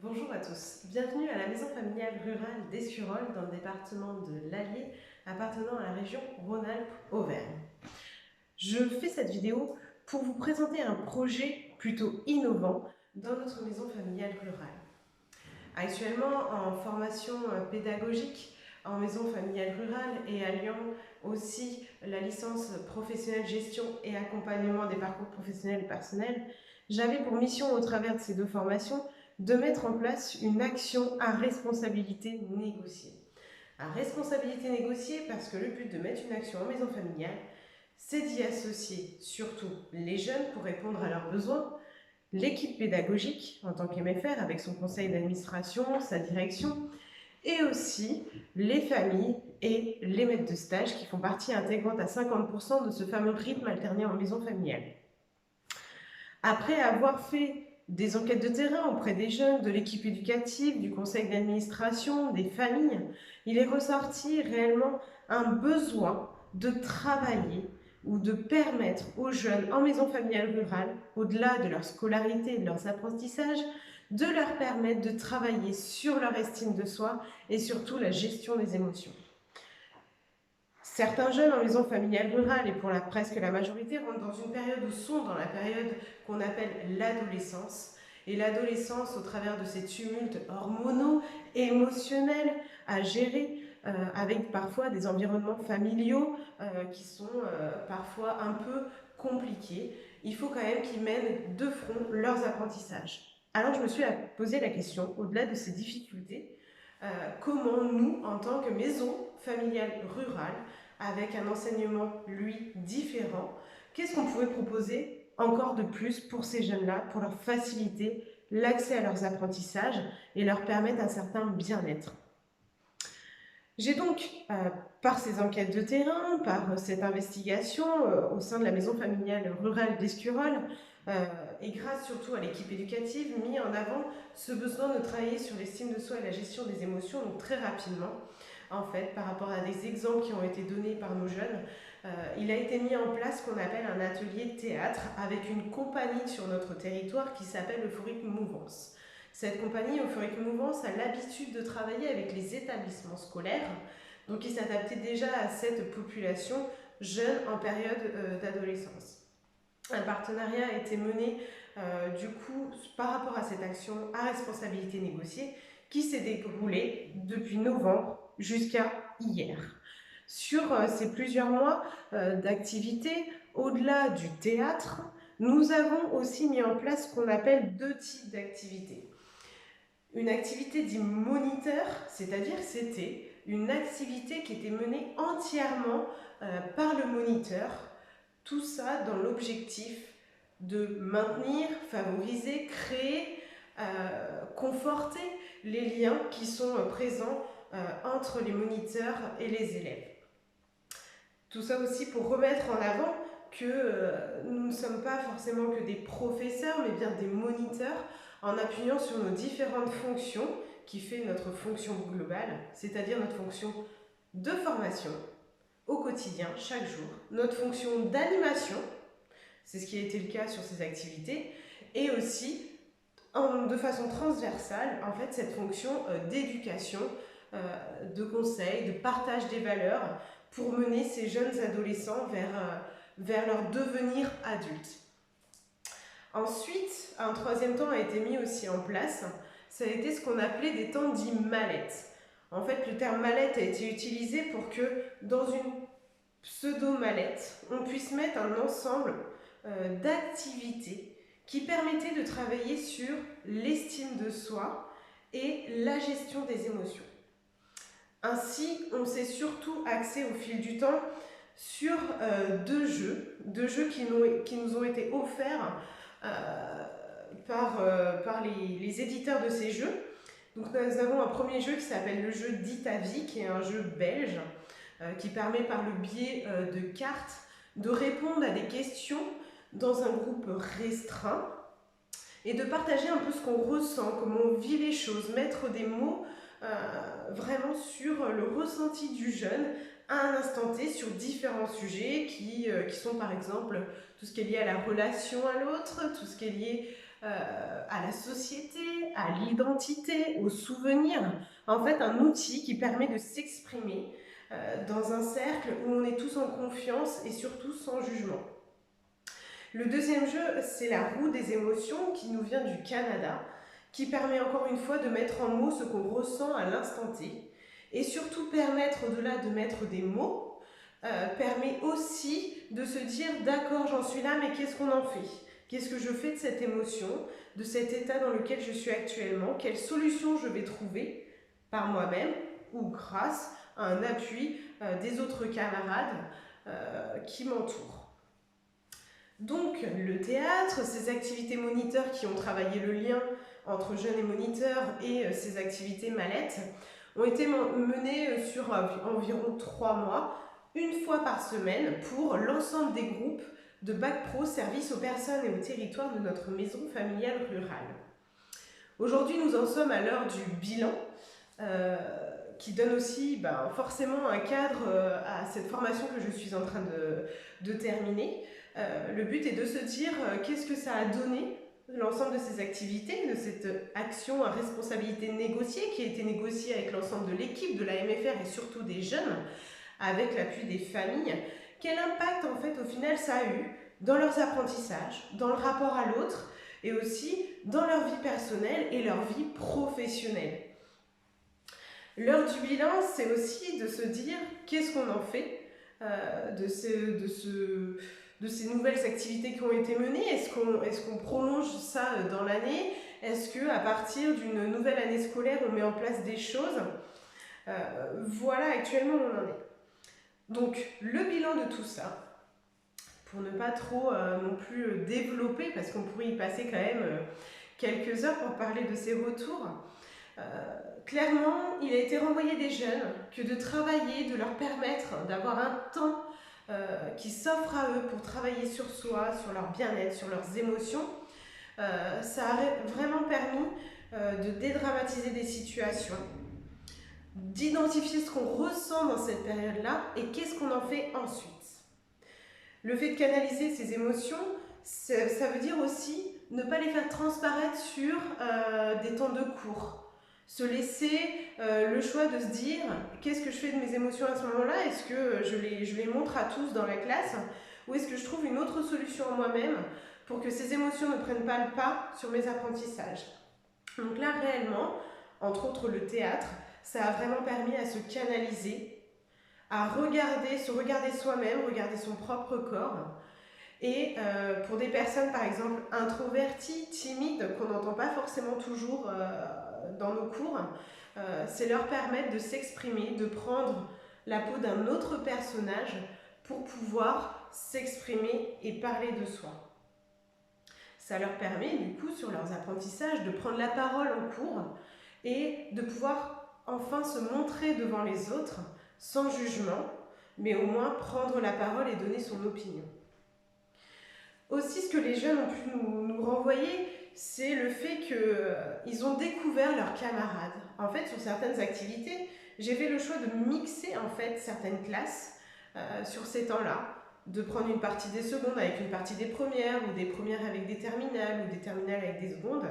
Bonjour à tous, bienvenue à la maison familiale rurale d'Escurolles dans le département de l'Allier appartenant à la région Rhône-Alpes-Auvergne. Je fais cette vidéo pour vous présenter un projet plutôt innovant dans notre maison familiale rurale. Actuellement en formation pédagogique en maison familiale rurale et alliant aussi la licence professionnelle gestion et accompagnement des parcours professionnels et personnels, j'avais pour mission au travers de ces deux formations de mettre en place une action à responsabilité négociée. À responsabilité négociée parce que le but de mettre une action en maison familiale, c'est d'y associer surtout les jeunes pour répondre à leurs besoins, l'équipe pédagogique en tant qu'MFR avec son conseil d'administration, sa direction, et aussi les familles et les maîtres de stage qui font partie intégrante à 50% de ce fameux rythme alterné en maison familiale. Après avoir fait des enquêtes de terrain auprès des jeunes, de l'équipe éducative, du conseil d'administration, des familles, il est ressorti réellement un besoin de travailler ou de permettre aux jeunes en maison familiale rurale, au-delà de leur scolarité et de leurs apprentissages, de leur permettre de travailler sur leur estime de soi et surtout la gestion des émotions. Certains jeunes en maison familiale rurale, et pour presque la majorité, rentrent dans une période où sont dans la période qu'on appelle l'adolescence. Et l'adolescence, au travers de ces tumultes hormonaux, émotionnels à gérer, avec parfois des environnements familiaux qui sont parfois un peu compliqués, il faut quand même qu'ils mènent de front leurs apprentissages. Alors je me suis posé la question, au-delà de ces difficultés, comment nous, en tant que maison familiale rurale, avec un enseignement, lui, différent, qu'est-ce qu'on pouvait proposer encore de plus pour ces jeunes-là, pour leur faciliter l'accès à leurs apprentissages et leur permettre un certain bien-être. J'ai donc, par ces enquêtes de terrain, par cette investigation au sein de la maison familiale rurale d'Escurolles, et grâce surtout à l'équipe éducative, mis en avant ce besoin de travailler sur l'estime de soi et la gestion des émotions, donc très rapidement, en fait, par rapport à des exemples qui ont été donnés par nos jeunes, il a été mis en place ce qu'on appelle un atelier théâtre avec une compagnie sur notre territoire qui s'appelle Euphorique Mouvance. Cette compagnie, Euphorique Mouvance, a l'habitude de travailler avec les établissements scolaires, donc il s'adaptait déjà à cette population jeune en période d'adolescence. Un partenariat a été mené du coup par rapport à cette action à responsabilité négociée qui s'est déroulée depuis novembre jusqu'à hier. Sur ces plusieurs mois d'activité, au-delà du théâtre, nous avons aussi mis en place ce qu'on appelle deux types d'activités. Une activité dit moniteur, c'est-à-dire c'était une activité qui était menée entièrement par le moniteur, tout ça dans l'objectif de maintenir, favoriser, créer, conforter les liens qui sont présents entre les moniteurs et les élèves. Tout ça aussi pour remettre en avant que nous ne sommes pas forcément que des professeurs, mais bien des moniteurs, en appuyant sur nos différentes fonctions qui fait notre fonction globale, c'est-à-dire notre fonction de formation au quotidien, chaque jour, notre fonction d'animation, c'est ce qui a été le cas sur ces activités, et aussi de façon transversale, en fait, cette fonction d'éducation, de conseil, de partage des valeurs pour mener ces jeunes adolescents vers leur devenir adulte. Ensuite, un troisième temps a été mis aussi en place, ça a été ce qu'on appelait des temps dits mallettes. En fait, le terme mallette a été utilisé pour que dans une pseudo-mallette, on puisse mettre un ensemble d'activités qui permettaient de travailler sur l'estime de soi et la gestion des émotions. Ainsi, on s'est surtout axé au fil du temps sur deux jeux qui nous ont été offerts par les éditeurs de ces jeux. Donc nous avons un premier jeu qui s'appelle le jeu Dis ta vie, qui est un jeu belge qui permet par le biais de cartes de répondre à des questions dans un groupe restreint et de partager un peu ce qu'on ressent, comment on vit les choses, mettre des mots vraiment sur le ressenti du jeune à un instant T sur différents sujets qui sont par exemple tout ce qui est lié à la relation à l'autre, tout ce qui est lié à la société, à l'identité, aux souvenirs. En fait, un outil qui permet de s'exprimer dans un cercle où on est tous en confiance et surtout sans jugement. Le deuxième jeu, c'est la roue des émotions qui nous vient du Canada, qui permet encore une fois de mettre en mots ce qu'on ressent à l'instant T et surtout permettre, au-delà de mettre des mots, permet aussi de se dire d'accord, j'en suis là, mais qu'est-ce qu'on en fait? Qu'est-ce que je fais de cette émotion, de cet état dans lequel je suis actuellement? Quelle solution je vais trouver par moi-même ou grâce à un appui des autres camarades qui m'entourent? Donc le théâtre, ces activités moniteurs qui ont travaillé le lien entre jeunes et moniteurs et ces activités mallettes ont été menées sur environ 3 mois, une fois par semaine pour l'ensemble des groupes de Bac Pro service aux personnes et aux territoires de notre maison familiale rurale. Aujourd'hui, nous en sommes à l'heure du bilan qui donne aussi forcément un cadre à cette formation que je suis en train de terminer. Le but est de se dire qu'est-ce que ça a donné, l'ensemble de ces activités, de cette action à responsabilité négociée qui a été négociée avec l'ensemble de l'équipe de la MFR et surtout des jeunes, avec l'appui des familles. Quel impact en fait au final ça a eu dans leurs apprentissages, dans le rapport à l'autre et aussi dans leur vie personnelle et leur vie professionnelle. L'heure du bilan, c'est aussi de se dire qu'est-ce qu'on en fait de ces nouvelles activités qui ont été menées. Est-ce qu'on prolonge ça dans l'année? Est-ce qu'à partir d'une nouvelle année scolaire, on met en place des choses? Voilà actuellement où on en est. Donc le bilan de tout ça, pour ne pas trop non plus développer, parce qu'on pourrait y passer quand même quelques heures pour parler de ces retours, clairement, il a été renvoyé des jeunes que de travailler, de leur permettre d'avoir un temps qui s'offre à eux pour travailler sur soi, sur leur bien-être, sur leurs émotions. Ça a vraiment permis de dédramatiser des situations, d'identifier ce qu'on ressent dans cette période-là et qu'est-ce qu'on en fait ensuite. Le fait de canaliser ces émotions, ça veut dire aussi ne pas les faire transparaître sur des temps de cours. Se laisser le choix de se dire qu'est-ce que je fais de mes émotions à ce moment-là? Est-ce que je les montre à tous dans la classe? Ou est-ce que je trouve une autre solution en moi-même pour que ces émotions ne prennent pas le pas sur mes apprentissages? Donc là, réellement, entre autres le théâtre, ça a vraiment permis à se canaliser, à se regarder soi-même, regarder son propre corps. Et pour des personnes, par exemple, introverties, timides, qu'on n'entend pas forcément toujours dans nos cours, c'est leur permettre de s'exprimer, de prendre la peau d'un autre personnage pour pouvoir s'exprimer et parler de soi. Ça leur permet, du coup, sur leurs apprentissages, de prendre la parole en cours et de pouvoir enfin se montrer devant les autres sans jugement, mais au moins prendre la parole et donner son opinion. Aussi, ce que les jeunes ont pu nous renvoyer, c'est le fait qu'ils ont découvert leurs camarades. En fait, sur certaines activités, j'ai fait le choix de mixer en fait certaines classes sur ces temps-là, de prendre une partie des secondes avec une partie des premières, ou des premières avec des terminales, ou des terminales avec des secondes,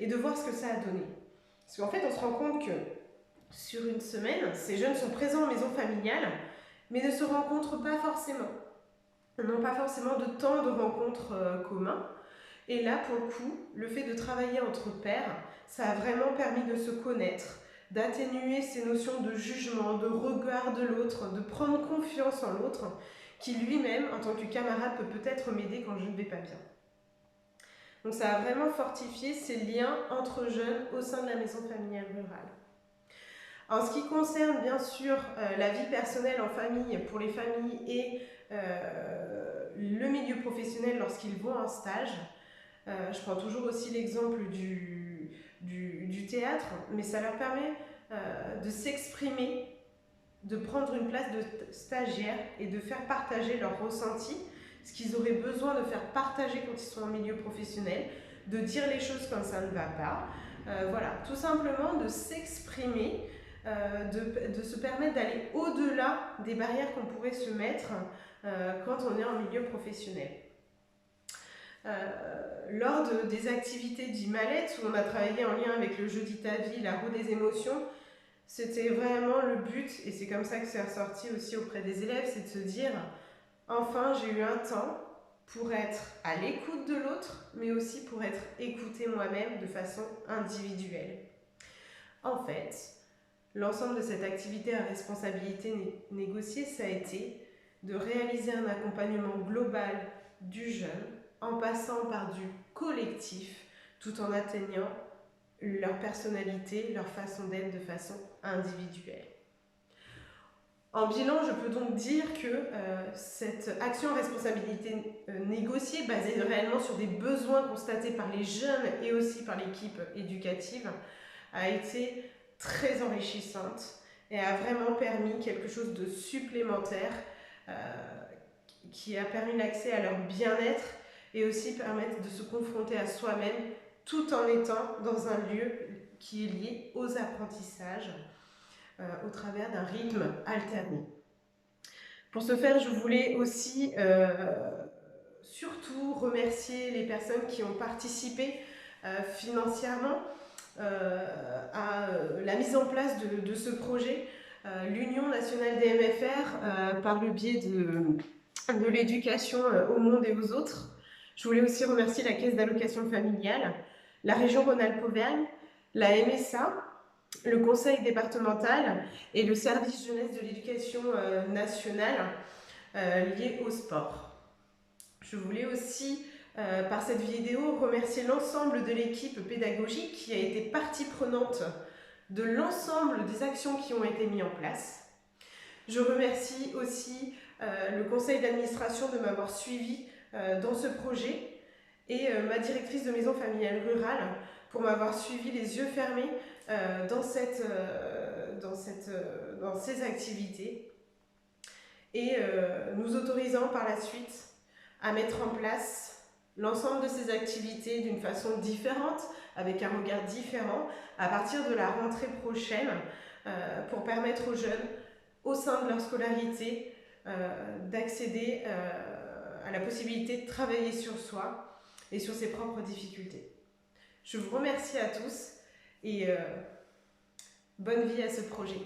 et de voir ce que ça a donné. Parce qu'en fait, on se rend compte que sur une semaine, ces jeunes sont présents en maison familiale, mais ne se rencontrent pas forcément. N'ont pas forcément de temps de rencontres communs. Et là, pour le coup, le fait de travailler entre pairs, ça a vraiment permis de se connaître, d'atténuer ces notions de jugement, de regard de l'autre, de prendre confiance en l'autre, qui lui-même, en tant que camarade, peut peut-être m'aider quand je ne vais pas bien. Donc ça a vraiment fortifié ces liens entre jeunes au sein de la maison familiale rurale. En ce qui concerne bien sûr la vie personnelle en famille pour les familles et le milieu professionnel lorsqu'ils vont en stage, je prends toujours aussi l'exemple du théâtre, mais ça leur permet de s'exprimer, de prendre une place de stagiaire et de faire partager leurs ressentis, ce qu'ils auraient besoin de faire partager quand ils sont en milieu professionnel, de dire les choses quand ça ne va pas, voilà, tout simplement de s'exprimer, de se permettre d'aller au-delà des barrières qu'on pourrait se mettre quand on est en milieu professionnel. Lors des activités d'Imalette, où on a travaillé en lien avec le jeudi ta vie, la roue des émotions, c'était vraiment le but, et c'est comme ça que c'est ressorti aussi auprès des élèves, c'est de se dire, enfin j'ai eu un temps pour être à l'écoute de l'autre, mais aussi pour être écoutée moi-même de façon individuelle. En fait, l'ensemble de cette activité à responsabilité négociée, ça a été de réaliser un accompagnement global du jeune en passant par du collectif tout en atteignant leur personnalité, leur façon d'être de façon individuelle. En bilan, je peux donc dire que cette action à responsabilité négociée, basée réellement sur des besoins constatés par les jeunes et aussi par l'équipe éducative, a été très enrichissante et a vraiment permis quelque chose de supplémentaire qui a permis l'accès à leur bien-être et aussi permettre de se confronter à soi-même tout en étant dans un lieu qui est lié aux apprentissages au travers d'un rythme alterné. Pour ce faire, je voulais aussi surtout remercier les personnes qui ont participé financièrement à la mise en place de ce projet, l'Union nationale des MFR, par le biais de l'éducation au monde et aux autres. Je voulais aussi remercier la Caisse d'allocation familiale, la région Rhône-Alpes-Auvergne, la MSA, le conseil départemental et le service jeunesse de l'éducation nationale lié au sport. Je voulais aussi, par cette vidéo, remercier l'ensemble de l'équipe pédagogique qui a été partie prenante de l'ensemble des actions qui ont été mises en place. Je remercie aussi le conseil d'administration de m'avoir suivi dans ce projet et ma directrice de maison familiale rurale pour m'avoir suivi les yeux fermés dans ces activités et nous autorisant par la suite à mettre en place l'ensemble de ces activités d'une façon différente, avec un regard différent, à partir de la rentrée prochaine, pour permettre aux jeunes, au sein de leur scolarité, d'accéder à la possibilité de travailler sur soi et sur ses propres difficultés. Je vous remercie à tous et bonne vie à ce projet.